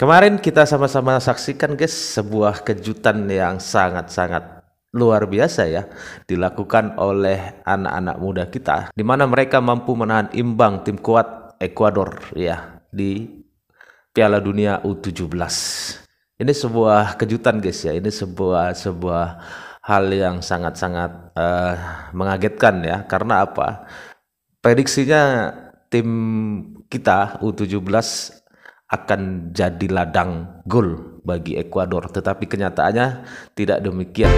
Kemarin kita sama-sama saksikan guys sebuah kejutan yang sangat-sangat luar biasa ya dilakukan oleh anak-anak muda kita, di mana mereka mampu menahan imbang tim kuat Ekuador ya di Piala Dunia U17. Ini sebuah kejutan guys ya, ini sebuah hal yang sangat-sangat mengagetkan ya. Karena apa? Prediksinya tim kita U17 akan jadi ladang gol bagi Ekuador, tetapi kenyataannya tidak demikian.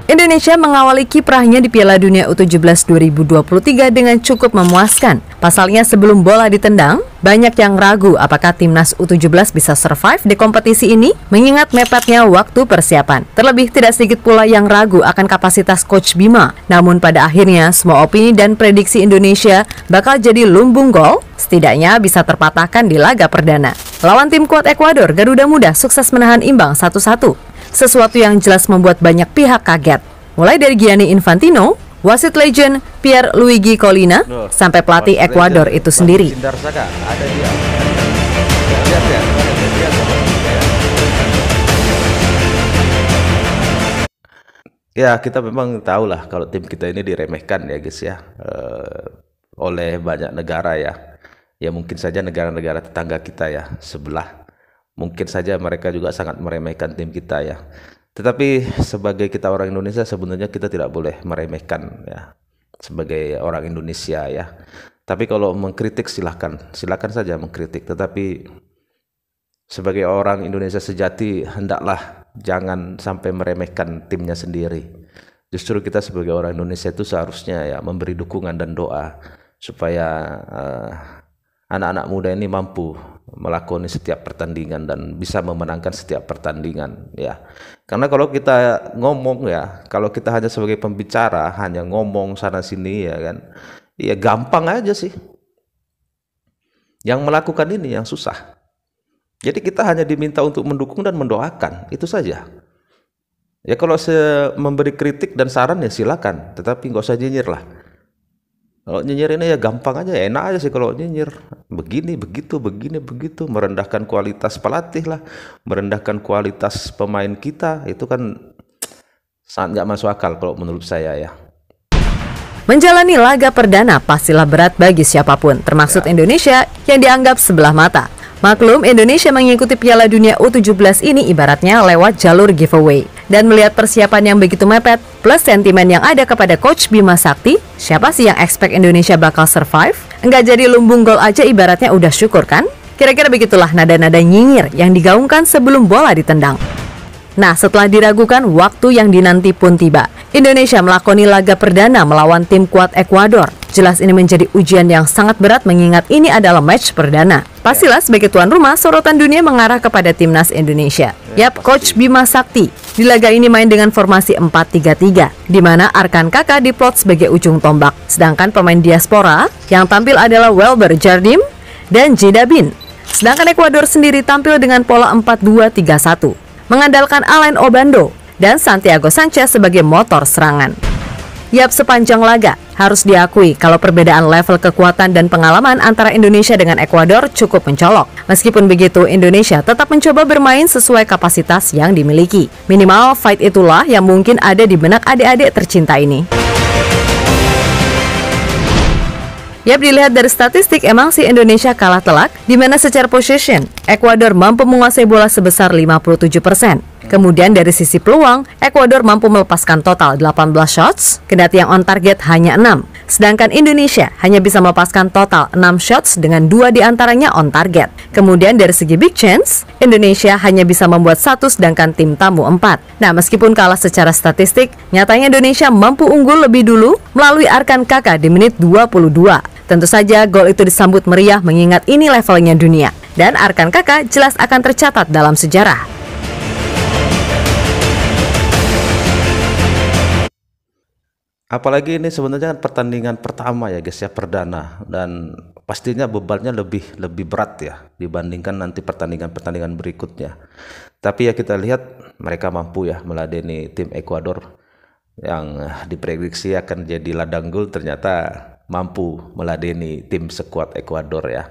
Indonesia mengawali kiprahnya di Piala Dunia U17 2023 dengan cukup memuaskan. Pasalnya sebelum bola ditendang, banyak yang ragu apakah timnas U17 bisa survive di kompetisi ini mengingat mepetnya waktu persiapan. Terlebih tidak sedikit pula yang ragu akan kapasitas Coach Bima. Namun pada akhirnya semua opini dan prediksi Indonesia bakal jadi lumbung gol setidaknya bisa terpatahkan di laga perdana. Lawan tim kuat Ekuador, Garuda Muda sukses menahan imbang 1-1. Sesuatu yang jelas membuat banyak pihak kaget. Mulai dari Gianni Infantino, wasit legend Pierluigi Collina, sampai pelatih Ekuador itu sendiri. Ya, kita memang tahu lah kalau tim kita ini diremehkan ya guys ya, oleh banyak negara ya. Ya mungkin saja negara-negara tetangga kita ya sebelah. Mungkin saja mereka juga sangat meremehkan tim kita ya. Tetapi sebagai kita orang Indonesia sebenarnya kita tidak boleh meremehkan ya. Sebagai orang Indonesia ya. Tapi kalau mengkritik silakan saja mengkritik. Tetapi sebagai orang Indonesia sejati hendaklah jangan sampai meremehkan timnya sendiri. Justru kita sebagai orang Indonesia itu seharusnya ya memberi dukungan dan doa supaya anak-anak muda ini mampu melakoni setiap pertandingan dan bisa memenangkan setiap pertandingan ya. Karena kalau kita ngomong ya, kalau kita hanya sebagai pembicara hanya ngomong sana sini ya kan, ya gampang aja sih. Yang melakukan ini yang susah. Jadi kita hanya diminta untuk mendukung dan mendoakan, itu saja. Ya kalau memberi kritik dan saran ya silakan, tetapi nggak usah nyinyir lah. Kalau nyinyir ini ya gampang aja, enak aja sih kalau nyinyir. Begini, begitu, merendahkan kualitas pelatih lah, merendahkan kualitas pemain kita, itu kan sangat nggak masuk akal kalau menurut saya ya. Menjalani laga perdana pastilah berat bagi siapapun, termasuk Indonesia yang dianggap sebelah mata. Maklum, Indonesia mengikuti Piala Dunia U17 ini ibaratnya lewat jalur giveaway. Dan melihat persiapan yang begitu mepet, plus sentimen yang ada kepada Coach Bima Sakti, siapa sih yang expect Indonesia bakal survive? Enggak jadi lumbung gol aja ibaratnya udah syukur kan? Kira-kira begitulah nada-nada nyinyir yang digaungkan sebelum bola ditendang. Nah, setelah diragukan, waktu yang dinanti pun tiba. Indonesia melakoni laga perdana melawan tim kuat Ekuador. Jelas ini menjadi ujian yang sangat berat mengingat ini adalah match perdana. Pastilah sebagai tuan rumah, sorotan dunia mengarah kepada timnas Indonesia. Yap, Coach Bima Sakti di laga ini main dengan formasi 4-3-3, di mana Arkan Kakak diplot sebagai ujung tombak. Sedangkan pemain diaspora yang tampil adalah Welber Jardim dan Jedabin. Sedangkan Ekuador sendiri tampil dengan pola 4-2-3-1, mengandalkan Alain Obando dan Santiago Sanchez sebagai motor serangan. Yap, sepanjang laga harus diakui kalau perbedaan level kekuatan dan pengalaman antara Indonesia dengan Ekuador cukup mencolok. Meskipun begitu, Indonesia tetap mencoba bermain sesuai kapasitas yang dimiliki. Minimal fight itulah yang mungkin ada di benak adik-adik tercinta ini. Yap, dilihat dari statistik emang si Indonesia kalah telak, di mana secara possession, Ekuador mampu menguasai bola sebesar 57%. Kemudian dari sisi peluang, Ekuador mampu melepaskan total 18 shots, kendati yang on target hanya 6. Sedangkan Indonesia hanya bisa melepaskan total 6 shots dengan 2 diantaranya on target. Kemudian dari segi big chance, Indonesia hanya bisa membuat 1 sedangkan tim tamu 4. Nah, meskipun kalah secara statistik, nyatanya Indonesia mampu unggul lebih dulu melalui Arkan Kakak di menit 22. Tentu saja gol itu disambut meriah mengingat ini levelnya dunia. Dan Arkan Kakak jelas akan tercatat dalam sejarah. Apalagi ini sebenarnya kan pertandingan pertama ya guys ya, perdana, dan pastinya bebannya lebih berat ya dibandingkan nanti pertandingan berikutnya. Tapi ya kita lihat mereka mampu ya meladeni tim Ekuador yang diprediksi akan jadi ladang gol, ternyata mampu meladeni tim sekuat Ekuador ya.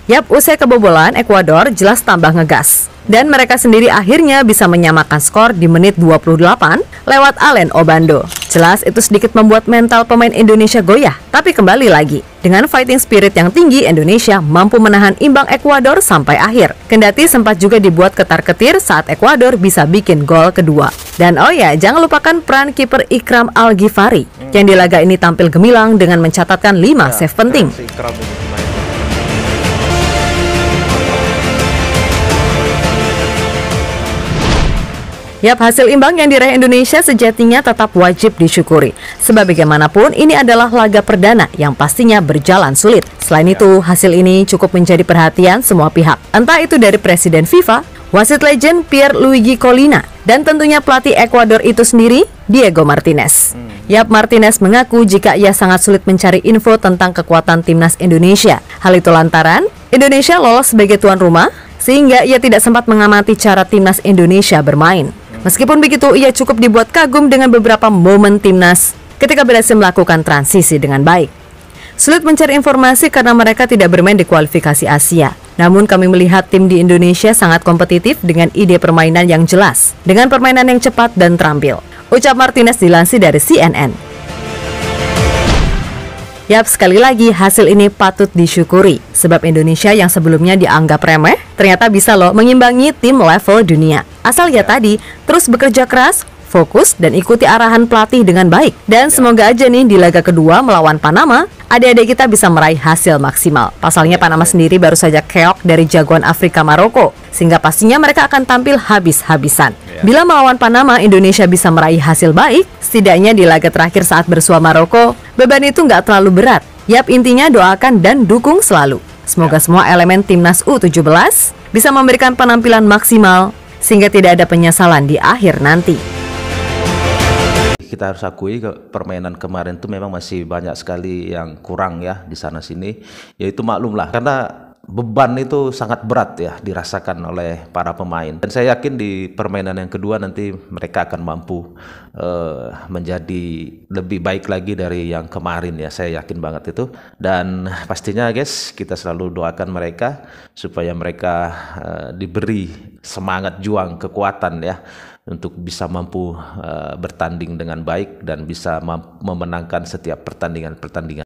Yap, usai kebobolan, Ekuador jelas tambah ngegas. Dan mereka sendiri akhirnya bisa menyamakan skor di menit 28 lewat Alen Obando. Jelas itu sedikit membuat mental pemain Indonesia goyah. Tapi kembali lagi, dengan fighting spirit yang tinggi, Indonesia mampu menahan imbang Ekuador sampai akhir. Kendati sempat juga dibuat ketar-ketir saat Ekuador bisa bikin gol kedua. Dan oh ya, jangan lupakan peran kiper Ikram Al-Ghifari yang di laga ini tampil gemilang dengan mencatatkan 5 save penting. Yap, hasil imbang yang diraih Indonesia sejatinya tetap wajib disyukuri. Sebab bagaimanapun ini adalah laga perdana yang pastinya berjalan sulit. Selain itu, hasil ini cukup menjadi perhatian semua pihak. Entah itu dari Presiden FIFA, wasit legend Pierluigi Collina, dan tentunya pelatih Ekuador itu sendiri, Diego Martinez. Yap, Martinez mengaku jika ia sangat sulit mencari info tentang kekuatan timnas Indonesia. Hal itu lantaran Indonesia lolos sebagai tuan rumah, sehingga ia tidak sempat mengamati cara timnas Indonesia bermain. Meskipun begitu, ia cukup dibuat kagum dengan beberapa momen timnas ketika berhasil melakukan transisi dengan baik. Sulit mencari informasi karena mereka tidak bermain di kualifikasi Asia. Namun kami melihat tim di Indonesia sangat kompetitif dengan ide permainan yang jelas, dengan permainan yang cepat dan terampil. Ucap Martinez dilansir dari CNN. Yap, sekali lagi hasil ini patut disyukuri. Sebab Indonesia yang sebelumnya dianggap remeh, ternyata bisa loh mengimbangi tim level dunia. Asal ya tadi, terus bekerja keras, fokus, dan ikuti arahan pelatih dengan baik. Dan semoga aja nih di laga kedua melawan Panama, adik-adik kita bisa meraih hasil maksimal. Pasalnya Panama sendiri baru saja keok dari jagoan Afrika Maroko, sehingga pastinya mereka akan tampil habis-habisan. Bila melawan Panama, Indonesia bisa meraih hasil baik, setidaknya di laga terakhir saat bersua Maroko, beban itu nggak terlalu berat. Yap, intinya doakan dan dukung selalu. Semoga semua elemen timnas U17 bisa memberikan penampilan maksimal, sehingga tidak ada penyesalan di akhir nanti. Kita harus akui permainan kemarin itu memang masih banyak sekali yang kurang ya di sana sini. Ya itu maklum lah, karena beban itu sangat berat ya dirasakan oleh para pemain. Dan saya yakin di permainan yang kedua nanti mereka akan mampu menjadi lebih baik lagi dari yang kemarin ya. Saya yakin banget itu. Dan pastinya guys, kita selalu doakan mereka supaya mereka diberi semangat juang, kekuatan ya, untuk bisa mampu bertanding dengan baik dan bisa memenangkan setiap pertandingan-pertandingan.